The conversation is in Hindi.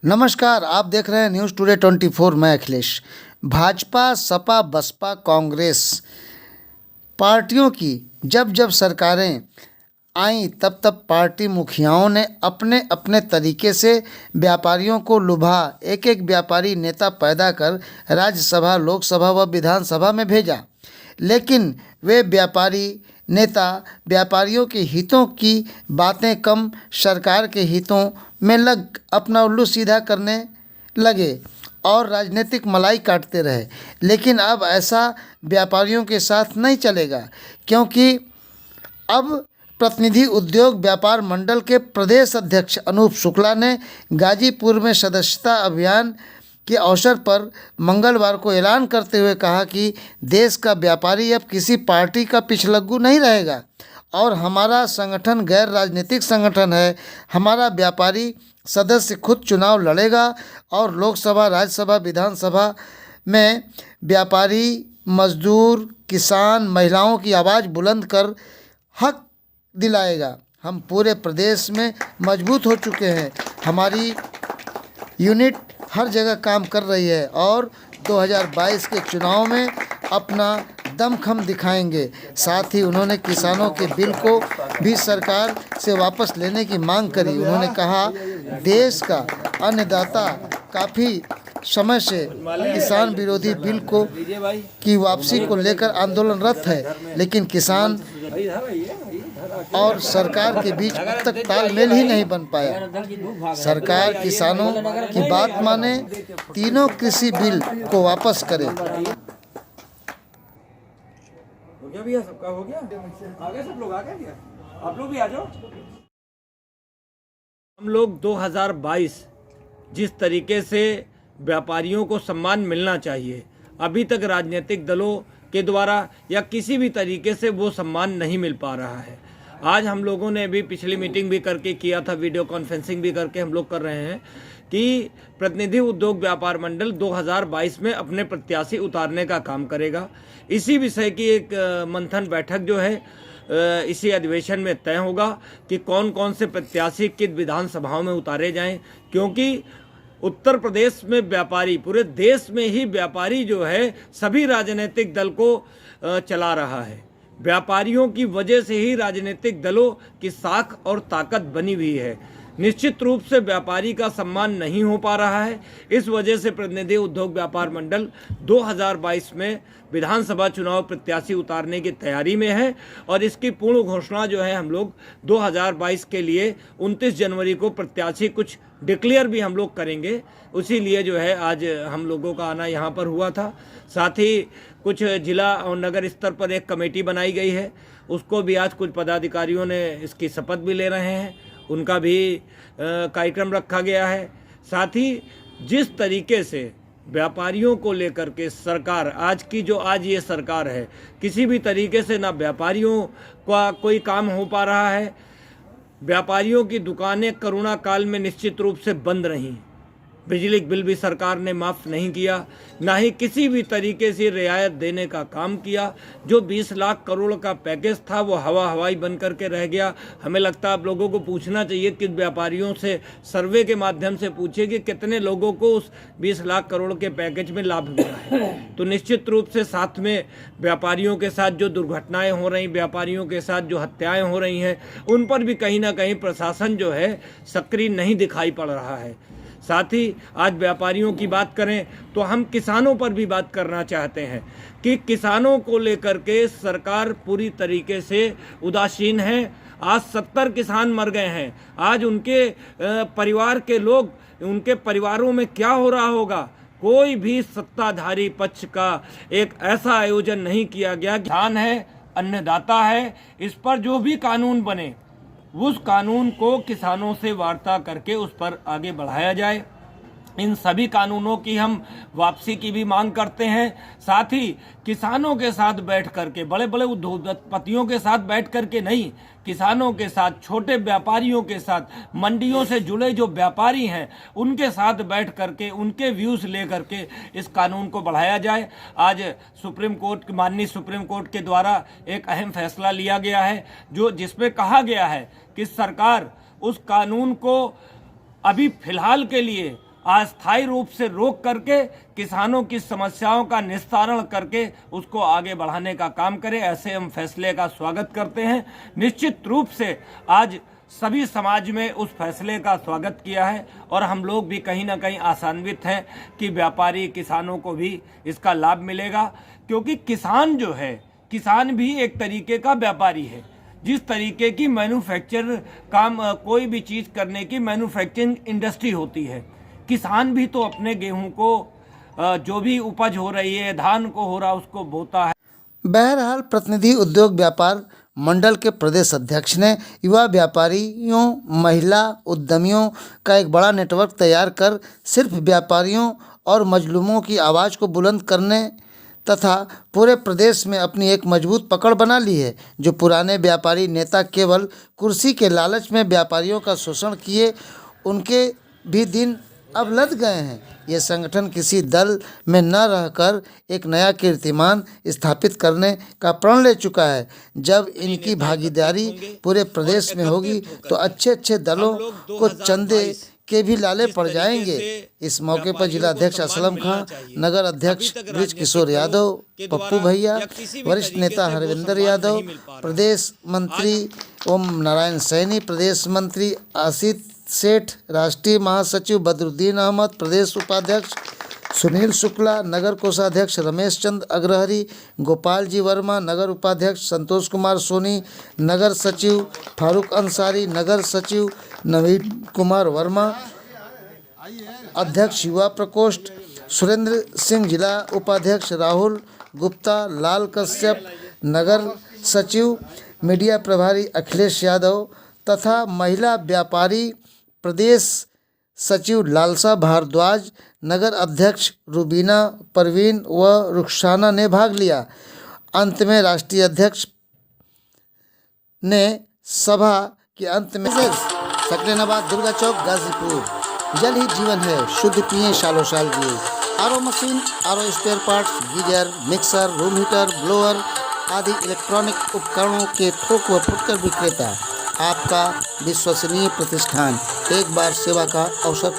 नमस्कार, आप देख रहे हैं न्यूज़ टुडे 24। मैं अखिलेश। भाजपा, सपा, बसपा, कांग्रेस पार्टियों की जब जब सरकारें आईं तब तब पार्टी मुखियाओं ने अपने अपने तरीके से व्यापारियों को लुभा एक एक व्यापारी नेता पैदा कर राज्यसभा, लोकसभा व विधानसभा में भेजा। लेकिन वे व्यापारी नेता व्यापारियों के हितों की बातें कम सरकार के हितों में लग अपना उल्लू सीधा करने लगे और राजनीतिक मलाई काटते रहे। लेकिन अब ऐसा व्यापारियों के साथ नहीं चलेगा, क्योंकि अब प्रतिनिधि उद्योग व्यापार मंडल के प्रदेश अध्यक्ष अनूप शुक्ला ने गाजीपुर में सदस्यता अभियान के अवसर पर मंगलवार को ऐलान करते हुए कहा कि देश का व्यापारी अब किसी पार्टी का पिछलग्गू नहीं रहेगा और हमारा संगठन गैर राजनीतिक संगठन है। हमारा व्यापारी सदस्य खुद चुनाव लड़ेगा और लोकसभा, राज्यसभा, विधानसभा में व्यापारी, मजदूर, किसान, महिलाओं की आवाज़ बुलंद कर हक दिलाएगा। हम पूरे प्रदेश में मजबूत हो चुके हैं। हमारी यूनिट हर जगह काम कर रही है और 2022 के चुनाव में अपना दमखम दिखाएंगे। साथ ही उन्होंने किसानों के बिल को भी सरकार से वापस लेने की मांग करी। उन्होंने कहा, देश का अन्नदाता काफ़ी समय से किसान विरोधी बिल की वापसी को लेकर आंदोलनरत है, लेकिन किसान और सरकार के बीच अब तक तालमेल ही नहीं बन पाया। सरकार किसानों की बात माने, तीनों कृषि बिल को वापस करे। हो गया भैया, सबका हो गया। आ गए सब लोग, आ गए क्या? आप लोग भी आ जाओ। हम लोग 2022 जिस तरीके से व्यापारियों को सम्मान मिलना चाहिए, अभी तक राजनीतिक दलों के द्वारा या किसी भी तरीके से वो सम्मान नहीं मिल पा रहा है। आज हम लोगों ने भी पिछली मीटिंग भी करके किया था, वीडियो कॉन्फ्रेंसिंग भी करके हम लोग कर रहे हैं कि प्रतिनिधि उद्योग व्यापार मंडल 2022 में अपने प्रत्याशी उतारने का काम करेगा। इसी विषय की एक मंथन बैठक जो है इसी अधिवेशन में तय होगा कि कौन कौन से प्रत्याशी किस विधानसभाओं में उतारे जाएं, क्योंकि उत्तर प्रदेश में व्यापारी, पूरे देश में ही व्यापारी जो है सभी राजनीतिक दल को चला रहा है। व्यापारियों की वजह से ही राजनीतिक दलों की साख और ताकत बनी हुई है। निश्चित रूप से व्यापारी का सम्मान नहीं हो पा रहा है। इस वजह से प्रतिनिधि उद्योग व्यापार मंडल 2022 में विधानसभा चुनाव प्रत्याशी उतारने की तैयारी में है और इसकी पूर्ण घोषणा जो है हम लोग 2022 के लिए 29 जनवरी को प्रत्याशी कुछ डिक्लेयर भी हम लोग करेंगे। उसी लिए जो है आज हम लोगों का आना यहाँ पर हुआ था। साथ ही कुछ जिला और नगर स्तर पर एक कमेटी बनाई गई है, उसको भी आज कुछ पदाधिकारियों ने इसकी शपथ भी ले रहे हैं, उनका भी कार्यक्रम रखा गया है। साथ ही जिस तरीके से व्यापारियों को लेकर के सरकार, आज ये सरकार है, किसी भी तरीके से ना व्यापारियों का कोई काम हो पा रहा है। व्यापारियों की दुकानें कोरोना काल में निश्चित रूप से बंद रहीं। बिजली बिल भी सरकार ने माफ़ नहीं किया, ना ही किसी भी तरीके से रियायत देने का काम किया। जो 20 लाख करोड़ का पैकेज था वो हवाई बन करके रह गया। हमें लगता है आप लोगों को पूछना चाहिए कि व्यापारियों से सर्वे के माध्यम से पूछिए कि कितने लोगों को उस 20 लाख करोड़ के पैकेज में लाभ मिला है। तो निश्चित रूप से साथ में व्यापारियों के साथ जो दुर्घटनाएँ हो रही, व्यापारियों के साथ जो हत्याएँ हो रही हैं, उन पर भी कहीं ना कहीं प्रशासन जो है सक्रिय नहीं दिखाई पड़ रहा है। साथ ही आज व्यापारियों की बात करें तो हम किसानों पर भी बात करना चाहते हैं कि किसानों को लेकर के सरकार पूरी तरीके से उदासीन है। आज 70 किसान मर गए हैं। आज उनके परिवार के लोग, उनके परिवारों में क्या हो रहा होगा, कोई भी सत्ताधारी पक्ष का एक ऐसा आयोजन नहीं किया गया। किसान है, अन्नदाता है, इस पर जो भी कानून बने उस कानून को किसानों से वार्ता करके उस पर आगे बढ़ाया जाए। इन सभी कानूनों की हम वापसी की भी मांग करते हैं। साथ ही किसानों के साथ बैठ करके, बड़े बड़े उद्योगपतियों के साथ बैठ करके नहीं, किसानों के साथ, छोटे व्यापारियों के साथ, मंडियों से जुड़े जो व्यापारी हैं उनके साथ बैठ करके उनके व्यूज़ ले करके इस कानून को बढ़ाया जाए। आज माननीय सुप्रीम कोर्ट के द्वारा एक अहम फैसला लिया गया है जिसमें कहा गया है कि सरकार उस कानून को अभी फिलहाल के लिए अस्थायी रूप से रोक करके किसानों की समस्याओं का निस्तारण करके उसको आगे बढ़ाने का काम करें। ऐसे हम फैसले का स्वागत करते हैं। निश्चित रूप से आज सभी समाज में उस फैसले का स्वागत किया है और हम लोग भी कहीं ना कहीं आशान्वित हैं कि व्यापारी किसानों को भी इसका लाभ मिलेगा, क्योंकि किसान जो है, किसान भी एक तरीके का व्यापारी है। जिस तरीके की मैन्युफैक्चर काम कोई भी चीज़ करने की मैन्युफैक्चरिंग इंडस्ट्री होती है, किसान भी तो अपने गेहूं को जो भी उपज हो रही है, धान को हो रहा, उसको बोता है। बहरहाल प्रतिनिधि उद्योग व्यापार मंडल के प्रदेश अध्यक्ष ने युवा व्यापारियों, महिला उद्यमियों का एक बड़ा नेटवर्क तैयार कर सिर्फ व्यापारियों और मजलूमों की आवाज़ को बुलंद करने तथा पूरे प्रदेश में अपनी एक मजबूत पकड़ बना ली है। जो पुराने व्यापारी नेता केवल कुर्सी के लालच में व्यापारियों का शोषण किए, उनके भी दिन अब लद गए हैं। ये संगठन किसी दल में न रहकर एक नया कीर्तिमान स्थापित करने का प्रण ले चुका है। जब इनकी भागीदारी पूरे प्रदेश में होगी तो अच्छे अच्छे दलों को चंदे के भी लाले पड़ जाएंगे। इस मौके पर जिलाध्यक्ष असलम खां, नगर अध्यक्ष ब्रिज किशोर यादव, पप्पू भैया, वरिष्ठ नेता हरविंदर यादव, प्रदेश मंत्री ओम नारायण सैनी, प्रदेश मंत्री आसित सेठ, राष्ट्रीय महासचिव बदरुद्दीन अहमद, प्रदेश उपाध्यक्ष सुनील शुक्ला, नगर कोषाध्यक्ष रमेश चंद अग्रहरी, गोपाल जी वर्मा, नगर उपाध्यक्ष संतोष कुमार सोनी, नगर सचिव फारूक अंसारी, नगर सचिव नवीन कुमार वर्मा, अध्यक्ष युवा प्रकोष्ठ सुरेंद्र सिंह, जिला उपाध्यक्ष राहुल गुप्ता, लाल कश्यप, नगर सचिव मीडिया प्रभारी अखिलेश यादव तथा महिला व्यापारी प्रदेश सचिव लालसा भारद्वाज, नगर अध्यक्ष रुबीना परवीन व रुखसाना ने भाग लिया। अंत में राष्ट्रीय अध्यक्ष ने सभा के अंत में सकलेनाबाद, दुर्गा चौक, गाजीपुर, जल ही जीवन है, शुद्ध पिए सालों साल जिए। RO machine, RO spare parts, geyser, mixer, room heater, blower आदि इलेक्ट्रॉनिक उपकरणों के थोक व फुटकर विक्रेता, आपका विश्वसनीय प्रतिष्ठान एक बार सेवा का अवसर